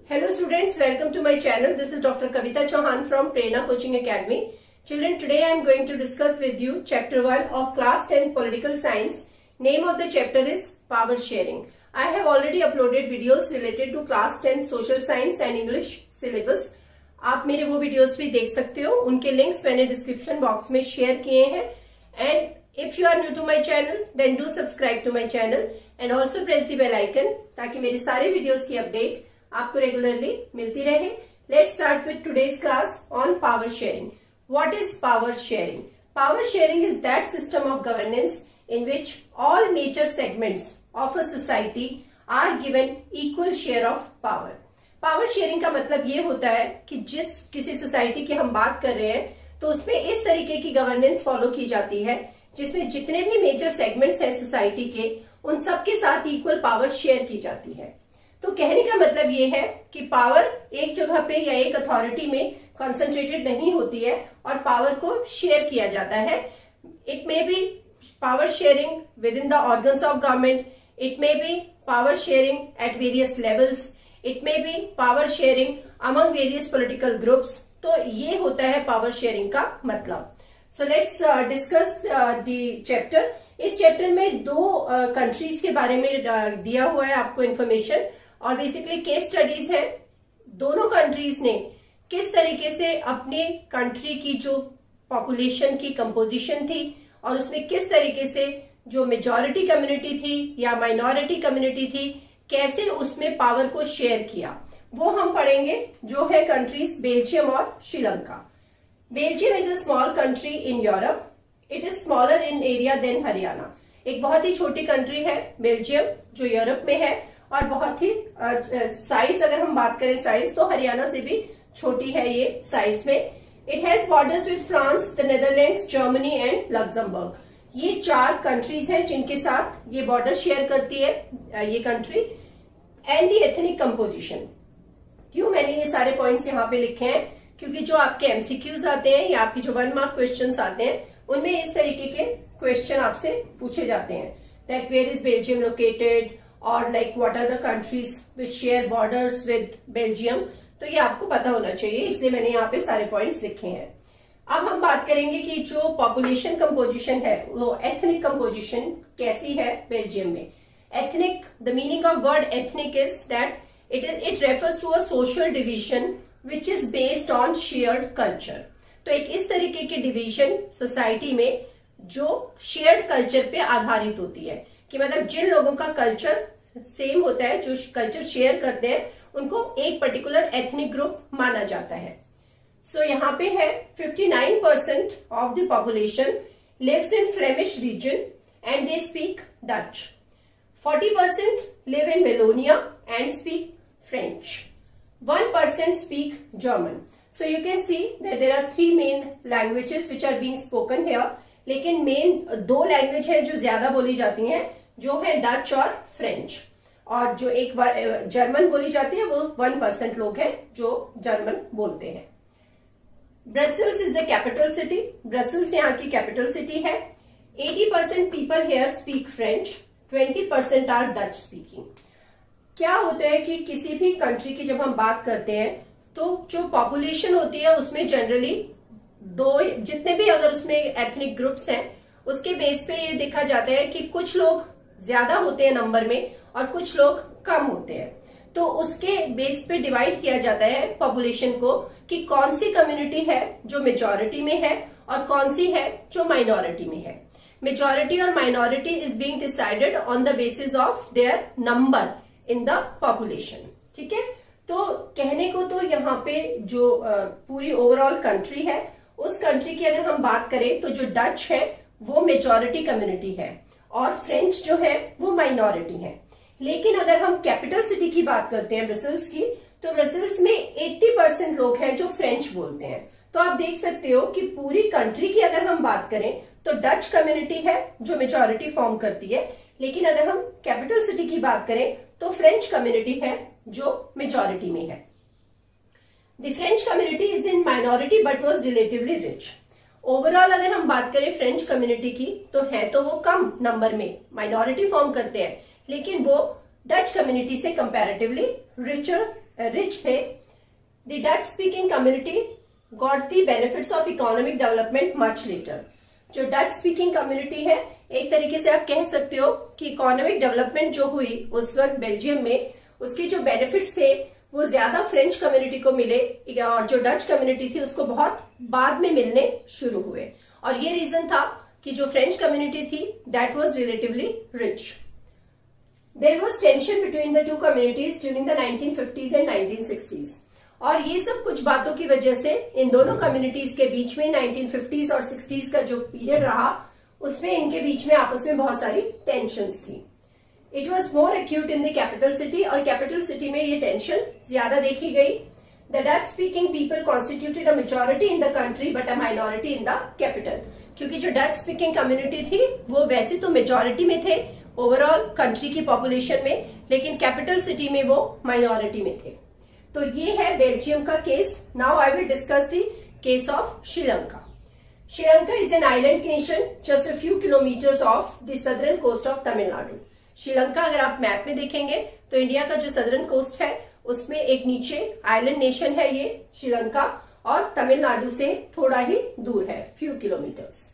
Hello students, welcome to my channel. This is Dr. Kavita Chauhan from Prerna Coaching Academy. Children, today I am going to discuss with you chapter 1 of class 10 political science. Name of the chapter is power sharing. I have already uploaded videos related to class 10 social science and English syllabus. आप मेरे वो videos भी देख सकते हो, उनके links मैंने description box में शेयर किए हैं. And if you are new to my channel then do subscribe to my channel and also press the bell icon ताकि मेरे सारे वीडियोस की अपडेट आपको रेगुलरली मिलती रहे. Let's start with today's class on power sharing. What is power sharing? Power sharing is that system of governance in which all major segments of a society are given equal share of power. Power sharing का मतलब ये होता है कि जिस किसी society की हम बात कर रहे हैं तो उसमें इस तरीके की गवर्नेंस फॉलो की जाती है जिसमें जितने भी मेजर सेगमेंट्स हैं सोसाइटी के उन सबके साथ इक्वल पावर शेयर की जाती है. तो कहने का मतलब ये है कि पावर एक जगह पे या एक अथॉरिटी में कॉन्सेंट्रेटेड नहीं होती है और पावर को शेयर किया जाता है. It may be power sharing within the organs of government, it may be power sharing at various levels, it may be power sharing among various political groups. तो ये होता है power sharing का मतलब. So let's discuss the chapter. इस chapter में दो countries के बारे में दिया हुआ है आपको इंफॉर्मेशन और बेसिकली केस स्टडीज है. दोनों कंट्रीज ने किस तरीके से अपने कंट्री की जो पॉपुलेशन की कंपोजिशन थी और उसमें किस तरीके से जो मेजॉरिटी कम्युनिटी थी या माइनॉरिटी कम्युनिटी थी कैसे उसमें पावर को शेयर किया वो हम पढ़ेंगे. जो है कंट्रीज बेल्जियम और Sri Lanka. Belgium is a small country in Europe. It is smaller in area than Haryana. एक बहुत ही छोटी कंट्री है बेल्जियम जो यूरोप में है और बहुत ही साइज अगर हम बात करें साइज तो हरियाणा से भी छोटी है ये साइज में. It has borders with France, the Netherlands, Germany and Luxembourg. ये चार कंट्रीज हैं जिनके साथ ये बॉर्डर शेयर करती है ये country. And the ethnic composition. क्यों मैंने ये सारे पॉइंट्स यहाँ पे लिखे हैं? क्योंकि जो आपके एमसीक्यूज आते हैं या आपकी जो 1 मार्क क्वेश्चंस आते हैं उनमें इस तरीके के क्वेश्चन आपसे पूछे जाते हैं. That where is Belgium located और like what are the countries which share borders with Belgium. तो ये आपको पता होना चाहिए, इसलिए मैंने यहाँ पे सारे पॉइंट्स लिखे हैं. अब हम बात करेंगे कि जो पॉपुलेशन कंपोजिशन है वो एथनिक कंपोजिशन कैसी है बेल्जियम में. Ethnic, the meaning of word ethnic is that it refers to a social division which is based on shared culture. तो एक इस तरीके की डिवीजन सोसाइटी में जो शेयर्ड कल्चर पे आधारित होती है कि मतलब जिन लोगों का कल्चर सेम होता है, जो कल्चर शेयर करते हैं उनको एक पर्टिकुलर एथनिक ग्रुप माना जाता है. सो यहाँ पे है 59% of the population lives in Flemish region and they speak Dutch. 40% live in Wallonia and speak French. 1% speak German. So you can see that there are 3 main languages which are being spoken here. लेकिन main 2 language है जो ज्यादा बोली जाती हैं जो है Dutch और फ्रेंच. और जो एक जर्मन बोली जाती है वो 1% लोग हैं जो जर्मन बोलते हैं. Brussels is the capital city. Brussels यहाँ की कैपिटल सिटी है. 80% people here speak French. 20% are Dutch speaking. क्या होता है कि किसी भी कंट्री की जब हम बात करते हैं तो जो पॉपुलेशन होती है उसमें जनरली जितने भी अगर उसमें एथनिक ग्रुप्स हैं उसके बेस पे ये देखा जाता है कि कुछ लोग ज्यादा होते हैं नंबर में और कुछ लोग कम होते हैं. तो उसके बेस पे डिवाइड किया जाता है पॉपुलेशन को कि कौन सी कम्युनिटी है जो मेजॉरिटी में है और कौन सी है जो माइनॉरिटी में है. मेजॉरिटी और minority is being decided on the basis of their number in the population. ठीक है. तो कहने को तो यहाँ पे जो पूरी ओवरऑल कंट्री है उस कंट्री की अगर हम बात करें तो जो डच है वो मेजॉरिटी कम्युनिटी है और फ्रेंच जो है वो माइनॉरिटी है. लेकिन अगर हम कैपिटल सिटी की बात करते हैं ब्रसेल्स की तो ब्रसेल्स में 80% लोग हैं जो फ्रेंच बोलते हैं. तो आप देख सकते हो कि पूरी कंट्री की अगर हम बात करें तो डच कम्युनिटी है जो मेजॉरिटी फॉर्म करती है. लेकिन अगर हम कैपिटल सिटी की बात करें तो फ्रेंच कम्युनिटी है जो मेजॉरिटी में है. The French community is in minority but was relatively rich. Overall अगर हम बात करें फ्रेंच कम्युनिटी की तो है तो वो कम नंबर में माइनॉरिटी फॉर्म करते हैं लेकिन वो डच कम्युनिटी से कंपैरेटिवली रिच थे। The Dutch speaking community got the benefits of economic development much later. जो डच स्पीकिंग कम्युनिटी है, एक तरीके से आप कह सकते हो कि इकोनॉमिक डेवलपमेंट जो हुई उस वक्त बेल्जियम में, उसके जो बेनिफिट्स थे वो ज्यादा फ्रेंच कम्युनिटी को मिले, और जो डच कम्युनिटी थी उसको बहुत बाद में मिलने शुरू हुए। और ये रीजन था कि जो फ्रेंच कम्युनिटी थी that was relatively rich. There was tension between the two communities during the 1950s and 1960s। और ये सब कुछ बातों की वजह से इन दोनों कम्युनिटीज के बीच में 1950s और 60s का जो पीरियड रहा उसमें इनके बीच में आपस में बहुत सारी टेंशंस थी। It was more acute in the capital city, और कैपिटल सिटी में ये टेंशन ज्यादा देखी गई। The Dutch speaking people constituted a majority in the country but a minority in the capital. क्योंकि जो डच स्पीकिंग कम्युनिटी थी वो वैसे तो मेजॉरिटी में थे ओवरऑल कंट्री की पॉपुलेशन में, लेकिन कैपिटल सिटी में वो माइनॉरिटी में थे। तो ये है बेल्जियम का case. Now I will discuss the case of Sri Lanka. Sri Lanka is an island nation just a few kilometres off the southern coast of Tamil Nadu. Sri Lanka अगर आप मैप में देखेंगे तो इंडिया का जो सदर्न कोस्ट है उसमें एक नीचे आइलैंड नेशन है ये श्रीलंका, और तमिलनाडु से थोड़ा ही दूर है, फ्यू किलोमीटर्स।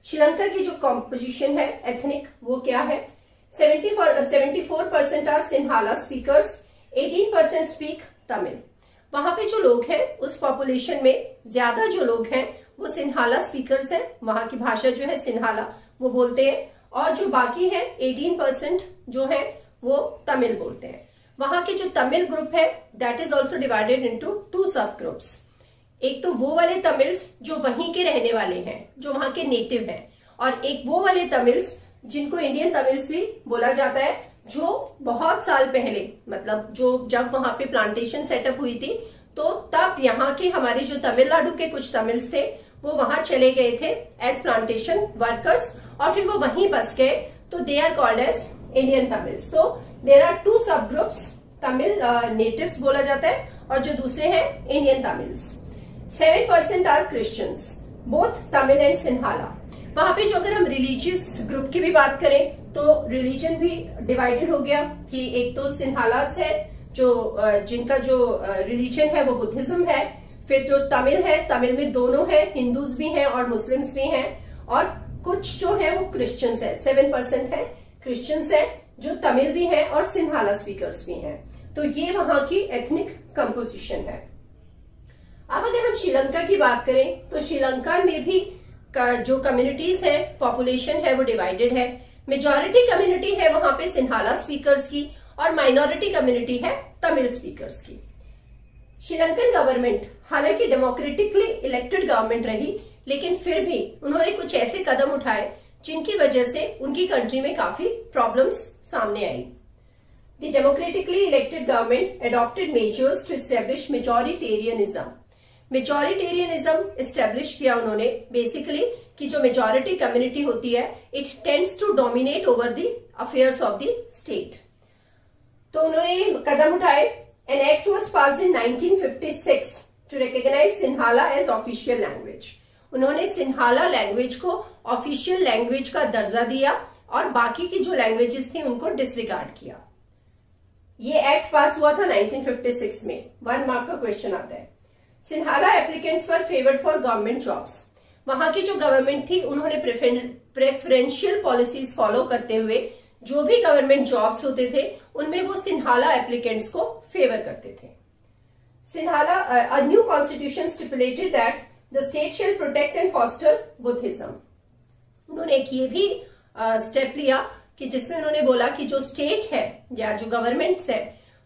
श्रीलंका की जो कॉम्पोजिशन है एथनिक वो क्या है? 74% are Sinhala speakers, 18% speak Tamil. वहां पे जो लोग हैं उस पॉपुलेशन में ज्यादा जो लोग हैं वो सिन्हाला स्पीकर्स हैं, वहां की भाषा जो है सिन्हाला वो बोलते हैं, और जो बाकी है 18% जो है वो तमिल बोलते हैं। वहां के जो तमिल ग्रुप है that is also divided into 2 सब ग्रुप्स। एक तो वो वाले तमिल्स जो वहीं के रहने वाले हैं, जो वहां के नेटिव हैं, और एक वो वाले तमिल्स जिनको इंडियन तमिल्स भी बोला जाता है, जो बहुत साल पहले, मतलब जो जब वहां पे प्लांटेशन सेटअप हुई थी तो तब यहाँ के हमारे जो तमिलनाडु के कुछ तमिल्स थे वो वहां चले गए थे एज प्लांटेशन वर्कर्स, और फिर वो वहीं बस गए, तो they are called as Indian Tamils. तो देर आर 2 सब ग्रुप्स, तमिल नेटिव्स बोला जाता है और जो दूसरे हैं Indian Tamils. 7% are Christians, both Tamil and Sinhala. वहां पे जो अगर हम रिलीजियस ग्रुप की भी बात करें तो रिलीजन भी डिवाइडेड हो गया कि एक तो सिन्हालास है जो जिनका जो रिलीजन है वो बुद्धिज्म है, फिर जो तमिल है, तमिल में दोनों है, हिंदूज भी हैं और मुस्लिम्स भी हैं, और कुछ जो है वो क्रिश्चियंस है, 7% है क्रिश्चियंस है जो तमिल भी है और सिन्हाला स्पीकर्स भी हैं। तो ये वहां की एथनिक कंपोजिशन है। अब अगर हम श्रीलंका की बात करें तो श्रीलंका में भी जो कम्युनिटीज है, पॉपुलेशन है वो डिवाइडेड है। मेजॉरिटी कम्युनिटी है वहां पे सिन्हाला स्पीकर्स की और माइनॉरिटी कम्युनिटी है तमिल स्पीकर्स की। श्रीलंकन गवर्नमेंट हालांकि डेमोक्रेटिकली इलेक्टेड गवर्नमेंट रही, लेकिन फिर भी उन्होंने कुछ ऐसे कदम उठाए जिनकी वजह से उनकी कंट्री में काफी प्रॉब्लम्स सामने आई। The democratically elected government adopted measures to establish majoritarianism. Majoritarianism establish किया उन्होंने, बेसिकली कि जो मेजॉरिटी कम्युनिटी होती है it tends to dominate over the affairs of the state. तो उन्होंने ये कदम उठाए। An act was passed in 1956 to recognize Sinhala as official language. उन्होंने सिन्हाला लैंग्वेज को ऑफिशियल लैंग्वेज का दर्जा दिया और बाकी की जो लैंग्वेजेस थी उनको डिसरिगार्ड किया। ये एक्ट पास हुआ था 1956 में। 1 मार्क का क्वेश्चन आता है। Sinhala applicants were favoured for government jobs. वहां की जो गवर्नमेंट थी उन्होंने प्रेफरेंशियल पॉलिसीज फॉलो करते हुए जो भी गवर्नमेंट जॉब्स होते थे उनमें वो सिन्हाला एप्लीकेंट्स को फेवर करते थे। Sinhala a new constitution stipulated that the state shall protect and foster Buddhism. उन्होंने एक ये भी स्टेप लिया कि जिसमें उन्होंने बोला कि जो स्टेट है या जो गवर्नमेंट्स है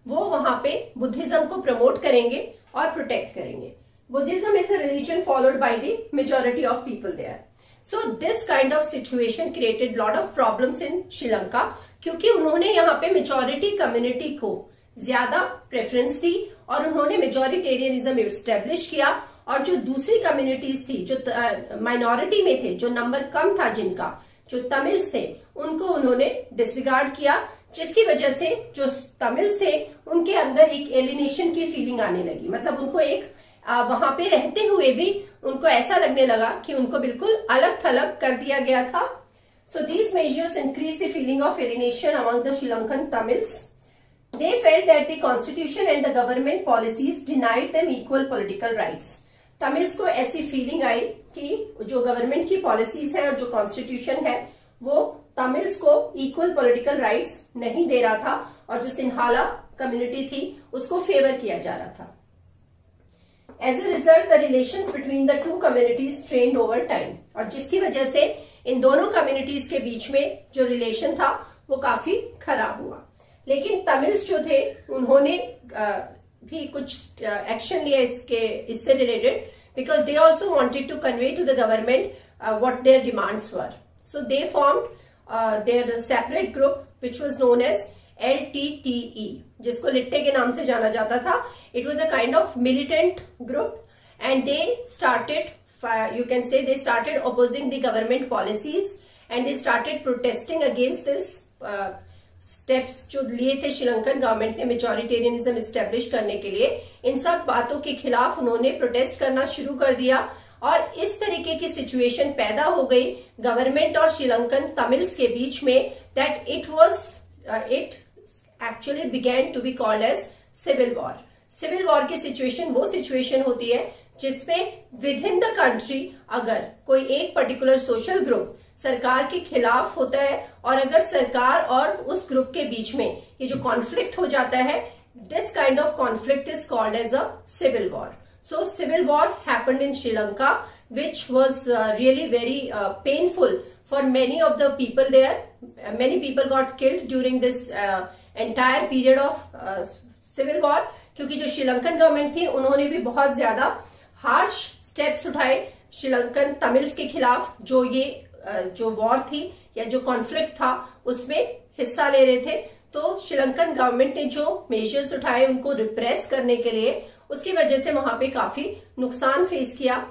वो वहां पे बुद्धिज्म को प्रमोट करेंगे और प्रोटेक्ट करेंगे। Buddhism is a religion followed by the majority of people there. So this kind of situation created lot of problems in Sri Lanka, क्योंकि उन्होंने यहाँ पे मेजॉरिटी कम्युनिटी को ज्यादा प्रेफरेंस दी और उन्होंने मेजॉरिटेरियनिज्म एस्टेब्लिश किया, और जो दूसरी कम्युनिटीज थी जो माइनॉरिटी में थे, जो नंबर कम था जिनका, जो तमिल्स थे, उनको उन्होंने डिसरिगार्ड किया, जिसकी वजह से जो तमिल्स थे उनके अंदर एक एलिनेशन की फीलिंग आने लगी। मतलब उनको एक वहां पे रहते हुए भी उनको ऐसा लगने लगा कि उनको बिल्कुल अलग थलग कर दिया गया था। So these measures increase the feeling of alienation among the Sri Lankan Tamils They felt that the constitution and the government policies denied them equal political rights. Tamils को ऐसी फीलिंग आई कि जो गवर्नमेंट की पॉलिसीज है और जो कॉन्स्टिट्यूशन है वो तमिल्स को इक्वल पॉलिटिकल राइट्स नहीं दे रहा था और जो सिन्हाला कम्युनिटी थी उसको फेवर किया जा रहा था. As a result, the relations between the two communities strained over time. और जिसकी वजह से इन दोनों कम्युनिटीज के बीच में जो रिलेशन था वो काफी खराब हुआ. लेकिन तमिल्स जो थे उन्होंने भी कुछ एक्शन लिया इससे related, because they also wanted to convey to the government what their demands were. So they formed their separate group which was known as LTTE, जिसको लिट्टे के नाम से जाना जाता था. It was a kind of militant group and they started, you can say they started opposing the government policies and they started protesting against this steps जो लिए थे श्रीलंकन गवर्नमेंट ने मेजॉरिटेरियनिज्म एस्टेब्लिश करने के लिए. इन सब बातों के खिलाफ उन्होंने प्रोटेस्ट करना शुरू कर दिया और इस तरीके की सिचुएशन पैदा हो गई गवर्नमेंट और श्रीलंकन तमिल्स के बीच में that it actually began to be called as civil war. Civil war की सिचुएशन वो सिचुएशन होती है जिसमें विद इन द कंट्री अगर कोई एक पर्टिकुलर सोशल ग्रुप सरकार के खिलाफ होता है और अगर सरकार और उस ग्रुप के बीच में ये जो कॉन्फ्लिक्ट हो जाता है, this kind of conflict is called as a civil war. So civil war happened in Sri Lanka which was really very painful for many of the people there. Many people got killed during this entire period of civil war, क्योंकि जो Sri Lankan government थी उन्होंने भी बहुत ज्यादा harsh steps उठाए Sri Lankan Tamils के खिलाफ, जो वॉर थी या जो कॉन्फ्लिक्ट था उसमें हिस्सा ले रहे थे. तो श्रीलंकन गवर्नमेंट ने जो मेजर्स उठाए उनको रिप्रेस करने के लिए, उसकी वजह से वहां पे काफी नुकसान फेस किया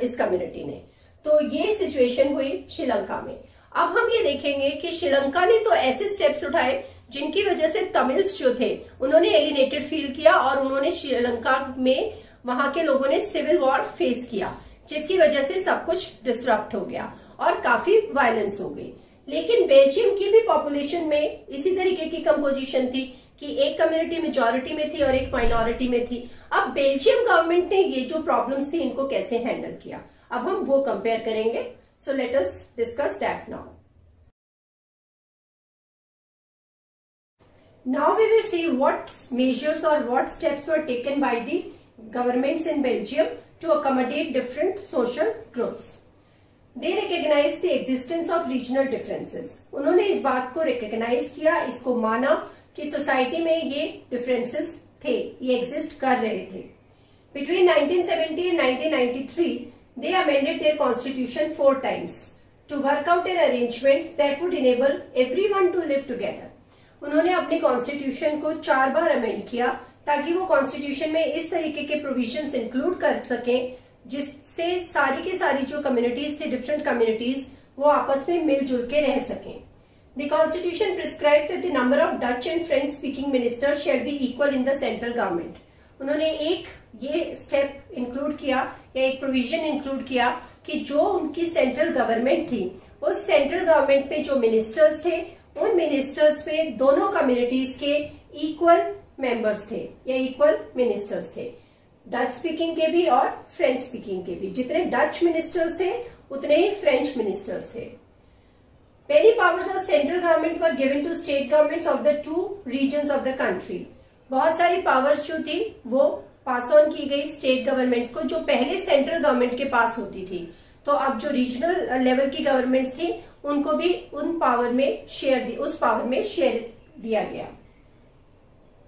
इस कम्युनिटी ने. तो ये सिचुएशन हुई श्रीलंका में. अब हम ये देखेंगे कि श्रीलंका ने तो ऐसे स्टेप्स उठाए जिनकी वजह से तमिल्स जो थे उन्होंने एलिनेटेड फील किया और उन्होंने श्रीलंका में वहां के लोगों ने सिविल वॉर फेस किया, जिसकी वजह से सब कुछ डिस्टरप्ट हो गया और काफी वायलेंस हो गई. लेकिन बेल्जियम की भी पॉपुलेशन में इसी तरीके की कंपोजिशन थी कि एक कम्युनिटी मेजॉरिटी में थी और एक माइनॉरिटी में थी. अब बेल्जियम गवर्नमेंट ने ये जो प्रॉब्लम्स थी इनको कैसे हैंडल किया, अब हम वो कंपेयर करेंगे. So let us discuss that now. Now we will see what measures or what steps were taken by the governments in Belgium to accommodate different social groups. They recognized the existence of regional differences. उन्होंने इस बात को recognize किया, इसको माना कि society में ये differences थे, ये exist कर रहे थे. Between 1970 and 1993, they amended their constitution 4 times to work out an arrangement that would enable everyone to live together. उन्होंने अपने कॉन्स्टिट्यूशन को 4 बार अमेंड किया ताकि वो कॉन्स्टिट्यूशन में इस तरीके के प्रोविजंस इंक्लूड कर सकें जिससे सारी की सारी जो कम्युनिटीज थी, डिफरेंट कम्युनिटीज, वो आपस में मिलजुल के रह सकें. The constitution prescribe that the number of Dutch and French speaking ministers shall be equal in the central government. उन्होंने एक ये स्टेप इंक्लूड किया या एक प्रोविजन इंक्लूड किया कि जो उनकी सेंट्रल गवर्नमेंट थी उस सेंट्रल गवर्नमेंट में जो मिनिस्टर्स थे उन मिनिस्टर्स में दोनों कम्युनिटीज के इक्वल मेंबर्स थे या इक्वल मिनिस्टर्स थे, डच स्पीकिंग के भी और फ्रेंच स्पीकिंग के भी. जितने डच मिनिस्टर्स थे उतने ही फ्रेंच मिनिस्टर्स थे. Many powers of central government were given to state governments of the 2 regions of the country. बहुत सारी पावर्स जो थी वो पास ऑन की गई स्टेट गवर्नमेंट्स को जो पहले सेंट्रल गवर्नमेंट के पास होती थी. तो अब जो रीजनल लेवल की गवर्नमेंट्स थी उनको भी उस पावर में शेयर दिया गया.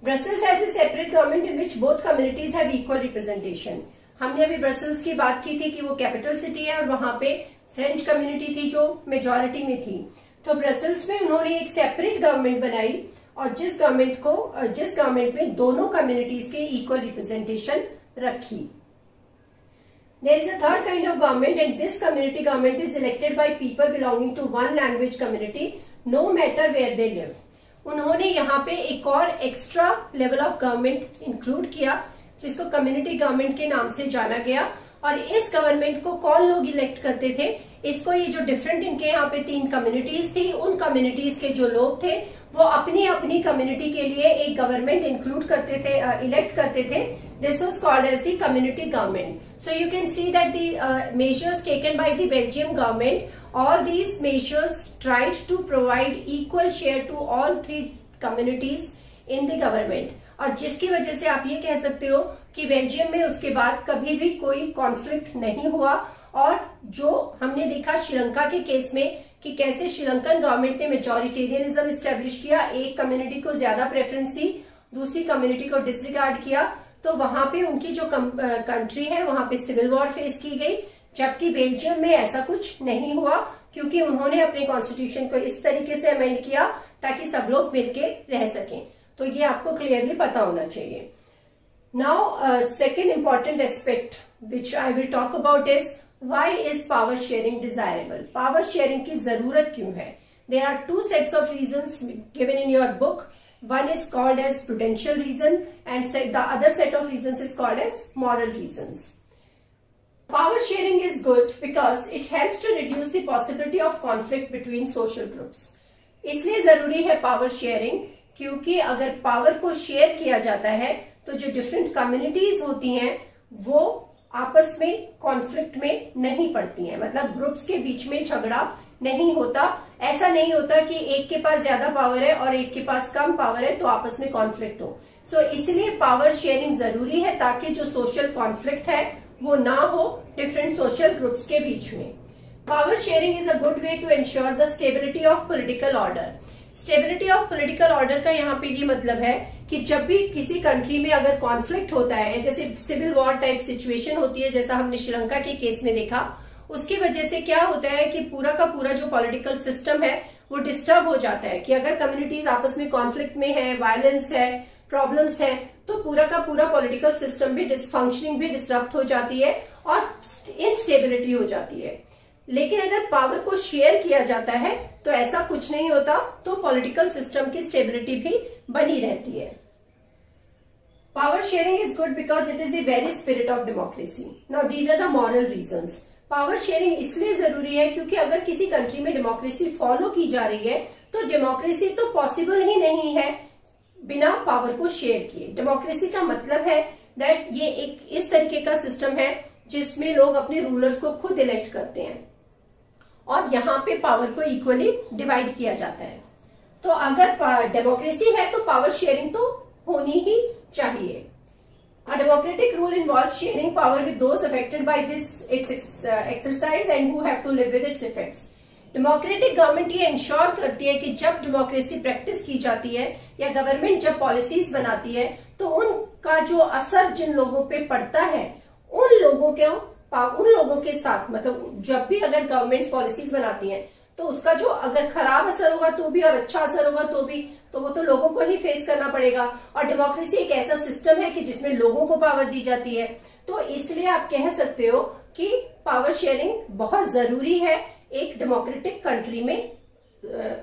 Brussels has a separate government in which both communities have equal representation. हमने अभी ब्रसेल्स की बात की थी कि वो कैपिटल सिटी है और वहां पे फ्रेंच कम्युनिटी थी जो मेजॉरिटी में थी. तो ब्रसेल्स में उन्होंने एक सेपरेट गवर्नमेंट बनाई और जिस गवर्नमेंट में दोनों कम्युनिटीज के इक्वल रिप्रेजेंटेशन रखी. There is a third kind of government and this community government is elected by people belonging to one language community no matter where they live. उन्होंने यहाँ पे एक और extra level of government include किया जिसको community government के नाम से जाना गया. और इस गवर्नमेंट को कौन लोग इलेक्ट करते थे? इसको ये जो डिफरेंट इनके यहाँ पे 3 कम्युनिटीज थी, उन कम्युनिटीज के जो लोग थे वो अपनी अपनी कम्युनिटी के लिए एक गवर्नमेंट इंक्लूड करते थे, इलेक्ट करते थे. This was called as the community government. So you can see that the measures taken by the Belgium government, all these measures tried to provide equal share to all 3 communities in the government. और जिसकी वजह से आप ये कह सकते हो कि बेल्जियम में उसके बाद कभी भी कोई कॉन्फ्लिक्ट नहीं हुआ. और जो हमने देखा श्रीलंका के केस में कि कैसे श्रीलंकन गवर्नमेंट ने मेजोरिटेरियनिज्म स्टैब्लिश किया, एक कम्युनिटी को ज्यादा प्रेफरेंस दी, दूसरी कम्युनिटी को डिसरिगार्ड किया, तो वहां पे उनकी जो कंट्री है वहां पे सिविल वॉर फेस की गई. जबकि बेल्जियम में ऐसा कुछ नहीं हुआ क्योंकि उन्होंने अपने कॉन्स्टिट्यूशन को इस तरीके से अमेंड किया ताकि सब लोग मिलके रह सकें. तो ये आपको क्लियरली पता होना चाहिए. Now second important aspect which I will talk about is why is power sharing desirable. Power sharing की जरूरत क्यों है? There are 2 sets of reasons given in your book. One is called as prudential reason and the other set of reasons is called as moral reasons. Power sharing is good because it helps to reduce the possibility of conflict between social groups. इसलिए जरूरी है power sharing क्योंकि अगर power को share किया जाता है तो जो डिफरेंट कम्युनिटीज होती हैं वो आपस में कॉन्फ्लिक्ट में नहीं पड़ती हैं. मतलब ग्रुप्स के बीच में झगड़ा नहीं होता. ऐसा नहीं होता कि एक के पास ज्यादा पावर है और एक के पास कम पावर है तो आपस में कॉन्फ्लिक्ट हो. सो इसलिए पावर शेयरिंग जरूरी है ताकि जो सोशल कॉन्फ्लिक्ट है वो ना हो डिफरेंट सोशल ग्रुप्स के बीच में. Power sharing is a good way to ensure the stability of political order. Stability of political order का यहाँ पे ये मतलब है कि जब भी किसी कंट्री में अगर कॉन्फ्लिक्ट होता है, जैसे सिविल वॉर टाइप सिचुएशन होती है जैसा हमने श्रीलंका के केस में देखा, उसकी वजह से क्या होता है कि पूरा का पूरा जो पॉलिटिकल सिस्टम है वो डिस्टर्ब हो जाता है. कि अगर कम्युनिटीज आपस में कॉन्फ्लिक्ट में है, वायलेंस है, प्रॉब्लम्स है, तो पूरा का पूरा पॉलिटिकल सिस्टम भी डिसफंक्शनिंग भी डिस्टर्ब हो जाती है और इनस्टेबिलिटी हो जाती है. लेकिन अगर पावर को शेयर किया जाता है तो ऐसा कुछ नहीं होता, तो पॉलिटिकल सिस्टम की स्टेबिलिटी भी बनी रहती है. Power sharing is good because it is the very spirit of democracy. Now these are the moral reasons. Power sharing इसलिए जरूरी है क्योंकि अगर किसी कंट्री में डेमोक्रेसी फॉलो की जा रही है तो डेमोक्रेसी तो पॉसिबल ही नहीं है बिना पावर को शेयर किए. डेमोक्रेसी का मतलब है दैट ये एक इस तरीके का सिस्टम है जिसमें लोग अपने रूलर्स को खुद इलेक्ट करते हैं और यहाँ पे पावर को इक्वली डिवाइड किया जाता है. तो अगर डेमोक्रेसी है तो पावर शेयरिंग तो होनी ही चाहिए. A democratic rule involves sharing power with those affected by its exercise and who have to live with its effects. Democratic government ये इंश्योर करती है कि जब डेमोक्रेसी प्रैक्टिस की जाती है या गवर्नमेंट जब पॉलिसीज बनाती है तो उनका जो असर जिन लोगों पे पड़ता है उन लोगों के साथ, मतलब जब भी अगर गवर्नमेंट पॉलिसीज बनाती हैं तो उसका जो अगर खराब असर होगा तो भी और अच्छा असर होगा तो भी, तो वो तो लोगों को ही फेस करना पड़ेगा. और डेमोक्रेसी एक ऐसा सिस्टम है कि जिसमें लोगों को पावर दी जाती है. तो इसलिए आप कह सकते हो कि पावर शेयरिंग बहुत जरूरी है एक डेमोक्रेटिक कंट्री में,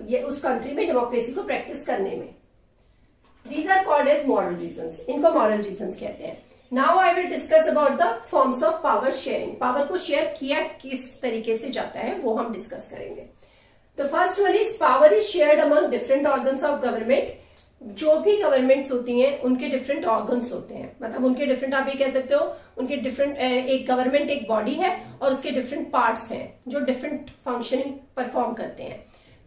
ये उस कंट्री में डेमोक्रेसी को प्रैक्टिस करने में. These are called as moral reasons. इनको मॉरल रीजंस कहते हैं. Now I will discuss about the forms of power sharing. Power को शेयर किया किस तरीके से जाता है वो हम डिस्कस करेंगे. The first one is power is shared among different organs of government. जो भी गवर्नमेंट्स होती हैं उनके डिफरेंट ऑर्गन्स होते हैं, मतलब उनके डिफरेंट, आप ये कह सकते हो उनके डिफरेंट, एक गवर्नमेंट एक बॉडी है और उसके डिफरेंट पार्ट्स हैं जो डिफरेंट फंक्शनिंग परफॉर्म करते हैं.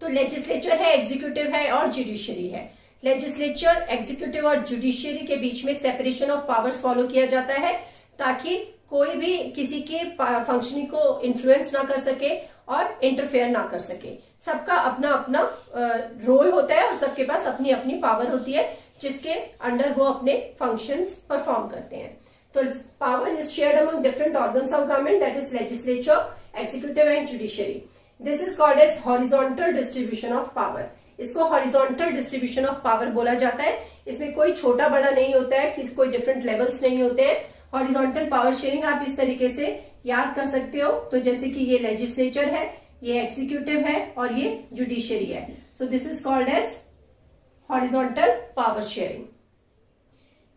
तो लेजिस्लेचर है, एग्जीक्यूटिव है और जुडिशरी है. लेजिस्लेचर, एग्जीक्यूटिव और जुडिशरी के बीच में सेपरेशन ऑफ पावर्स फॉलो किया जाता है ताकि कोई भी किसी के फंक्शनिंग को इन्फ्लुएंस ना कर सके और इंटरफेयर ना कर सके. सबका अपना अपना रोल होता है और सबके पास अपनी अपनी पावर होती है जिसके अंडर वो अपने फंक्शंस परफॉर्म करते हैं. तो power is shared among different organs of government, that is legislature, executive and judiciary. This is called as horizontal distribution of power. इसको हॉरिजॉन्टल डिस्ट्रीब्यूशन ऑफ पावर बोला जाता है. इसमें कोई छोटा बड़ा नहीं होता है, कोई डिफरेंट लेवल्स नहीं होते हैं. हॉरिजॉन्टल पावर शेयरिंग आप इस तरीके से याद कर सकते हो. तो जैसे कि ये लेजिस्लेचर है, ये एग्जीक्यूटिव है और ये जुडिशरी है. So this is called as horizontal power sharing.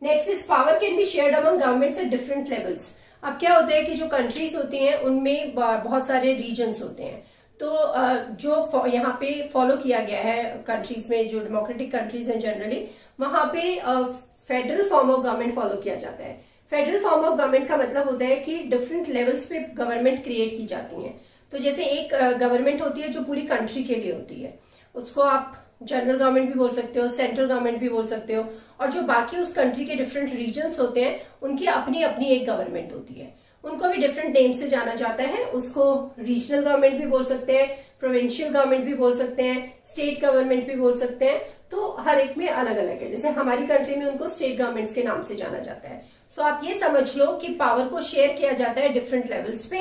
Next is power can be shared among governments at different levels. अब क्या होता है कि जो कंट्रीज होती हैं उनमें बहुत सारे रीजन्स होते हैं, तो जो यहाँ पे फॉलो किया गया है कंट्रीज में, जो डेमोक्रेटिक कंट्रीज हैं जनरली, वहां पे federal form of government follow किया जाता है। फेडरल फॉर्म ऑफ गवर्नमेंट का मतलब होता है कि डिफरेंट लेवल्स पे गवर्नमेंट क्रिएट की जाती हैं। तो जैसे एक गवर्नमेंट होती है जो पूरी कंट्री के लिए होती है, उसको आप जनरल गवर्नमेंट भी बोल सकते हो, सेंट्रल गवर्नमेंट भी बोल सकते हो, और जो बाकी उस कंट्री के डिफरेंट रीजन्स होते हैं उनकी अपनी अपनी एक गवर्नमेंट होती है, उनको भी डिफरेंट नेम से जाना जाता है। उसको रीजनल गवर्नमेंट भी बोल सकते हैं, प्रोविंशियल गवर्नमेंट भी बोल सकते हैं, स्टेट गवर्नमेंट भी बोल सकते हैं, तो हर एक में अलग अलग है। जैसे हमारी कंट्री में उनको स्टेट गवर्नमेंट्स के नाम से जाना जाता है। सो आप ये समझ लो कि पावर को शेयर किया जाता है डिफरेंट लेवल्स पे।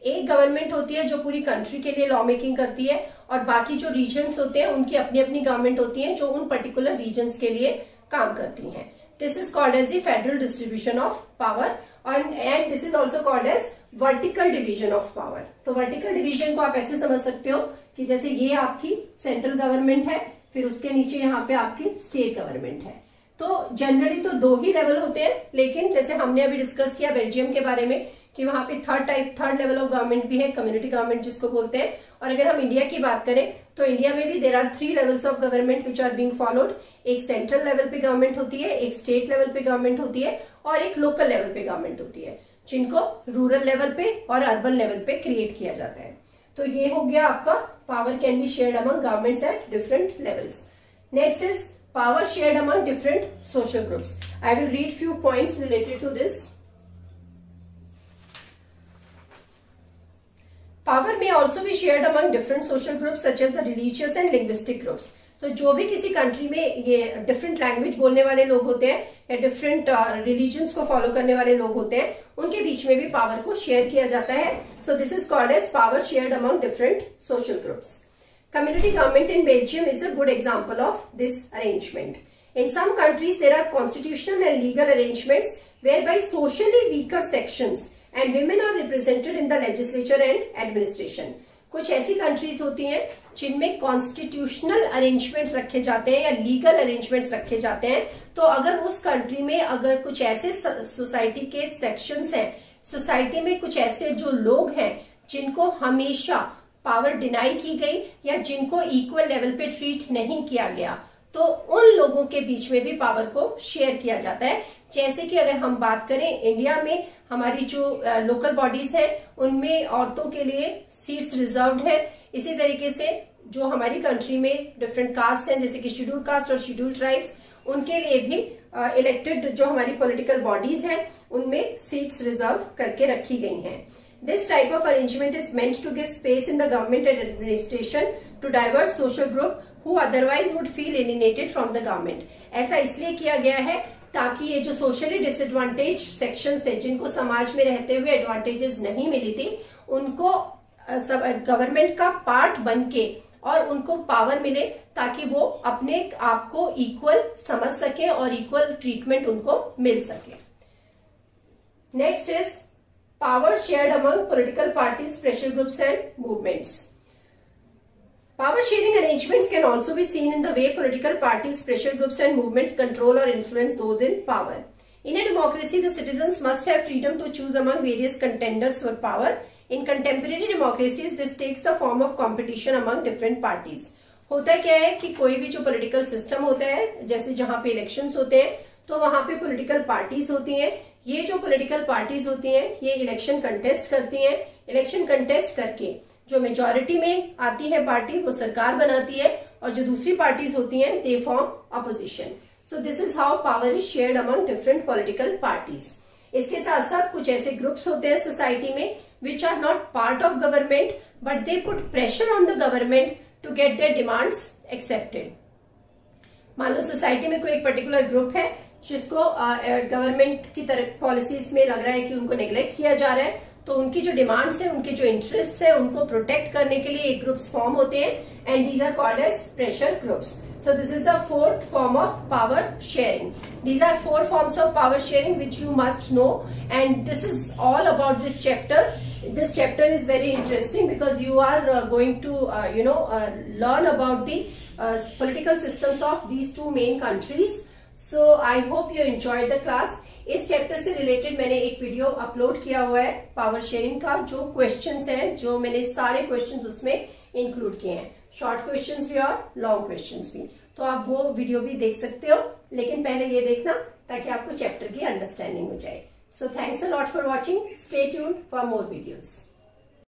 एक गवर्नमेंट होती है जो पूरी कंट्री के लिए लॉ मेकिंग करती है, और बाकी जो रीजन्स होते हैं उनकी अपनी अपनी गवर्नमेंट होती है जो उन पर्टिकुलर रीजन्स के लिए काम करती हैं। This is called as the federal distribution of power, and this is also called as vertical division of power. तो वर्टिकल डिवीजन को आप ऐसे समझ सकते हो कि जैसे ये आपकी सेंट्रल गवर्नमेंट है, फिर उसके नीचे यहाँ पे आपकी स्टेट गवर्नमेंट है। तो जनरली तो दो ही लेवल होते हैं, लेकिन जैसे हमने अभी डिस्कस किया बेल्जियम के बारे में कि वहां पे थर्ड लेवल ऑफ गवर्नमेंट भी है, कम्युनिटी गवर्नमेंट जिसको बोलते हैं। और अगर हम इंडिया की बात करें तो इंडिया में भी there are 3 levels of government which are being followed. एक सेंट्रल लेवल पे गवर्नमेंट होती है, एक स्टेट लेवल पे गवर्नमेंट होती है, और एक लोकल लेवल पे गवर्नमेंट होती है, जिनको रूरल लेवल पे और अर्बन लेवल पे क्रिएट किया जाता है। तो ये हो गया आपका power can be shared among governments at different levels. Next is power shared among different social groups. I will read few points related to this. Power may also be shared among different social groups such as the religious and linguistic groups. तो जो भी किसी country में ये different language बोलने वाले लोग होते हैं या डिफरेंट रिलीजन्स को फॉलो करने वाले लोग होते हैं, उनके बीच में भी पावर को शेयर किया जाता है। So this is called as power shared among different social groups. Community government in Belgium is a good example of this arrangement. In some countries, there are constitutional and legal arrangements whereby socially weaker sections and women are represented in the legislature and administration. कुछ ऐसी countries होती हैं जिनमें constitutional arrangements रखे जाते हैं या legal arrangements रखे जाते हैं। तो अगर उस कंट्री में अगर कुछ ऐसे सोसाइटी के सेक्शंस हैं, सोसाइटी में कुछ ऐसे जो लोग हैं जिनको हमेशा पावर डिनाई की गई या जिनको इक्वल लेवल पे ट्रीट नहीं किया गया, तो उन लोगों के बीच में भी पावर को शेयर किया जाता है। जैसे कि अगर हम बात करें इंडिया में, हमारी जो लोकल बॉडीज हैं उनमें औरतों के लिए सीट्स रिजर्व्ड है। इसी तरीके से जो हमारी कंट्री में डिफरेंट कास्ट हैं, जैसे कि शेड्यूल कास्ट और शेड्यूल ट्राइब्स, उनके लिए भी इलेक्टेड जो हमारी पॉलिटिकल बॉडीज हैं उनमें सीट्स रिजर्व करके रखी गई हैं। This type of arrangement is meant to give space in the government and administration to diverse social group who otherwise would feel alienated from the government. ऐसा इसलिए किया गया है ताकि ये जो सोशली डिसएडवांटेज सेक्शंस थे, जिनको समाज में रहते हुए एडवांटेजेस नहीं मिली थी, उनको गवर्नमेंट का पार्ट बनके और उनको पावर मिले ताकि वो अपने आप को इक्वल समझ सके और इक्वल ट्रीटमेंट उनको मिल सके. Next is power shared among political parties, pressure groups and movements. Power sharing arrangements can also be seen in the way political parties, pressure groups and movements control or influence those in power. In a democracy, the citizens must have freedom to choose among various contenders for power. In contemporary democracies, this takes the form of competition among different parties. होता क्या है कि कोई भी जो political system होता है, जैसे जहां पे इलेक्शंस होते हैं तो वहां पे पॉलिटिकल पार्टीज होती हैं. ये जो पॉलिटिकल पार्टीज होती हैं ये इलेक्शन कंटेस्ट करती हैं. इलेक्शन कंटेस्ट करके जो मेजॉरिटी में आती है पार्टी वो सरकार बनाती है, और जो दूसरी पार्टीज होती हैं they form opposition. So this is how power is shared among different political parties. इसके साथ साथ कुछ ऐसे ग्रुप्स होते हैं सोसाइटी में which are not part of government but they put pressure on the government to get their demands accepted. मान लो सोसाइटी में कोई एक पर्टिकुलर ग्रुप है जिसको गवर्नमेंट की तरफ पॉलिसीज में लग रहा है कि उनको नेग्लेक्ट किया जा रहा है, तो उनकी जो डिमांड्स है, उनके जो इंटरेस्ट है, उनको प्रोटेक्ट करने के लिए एक ग्रुप्स फॉर्म होते हैं, and these are called as pressure groups. So this is the fourth form of power sharing. These are 4 forms of power sharing which you must know, and this is all about this chapter. This chapter is very interesting because you are going to learn about the political systems of these 2 main countries. So I hope you enjoyed the class. इस chapter से related मैंने एक video upload किया हुआ है power sharing का, जो questions हैं, जो मैंने सारे क्वेश्चंस उसमें इंक्लूड किए हैं, शॉर्ट क्वेश्चंस भी और लॉन्ग क्वेश्चंस भी, तो आप वो वीडियो भी देख सकते हो। लेकिन पहले ये देखना ताकि आपको चैप्टर की अंडरस्टैंडिंग हो जाए। So thanks a lot for watching, stay tuned for more videos.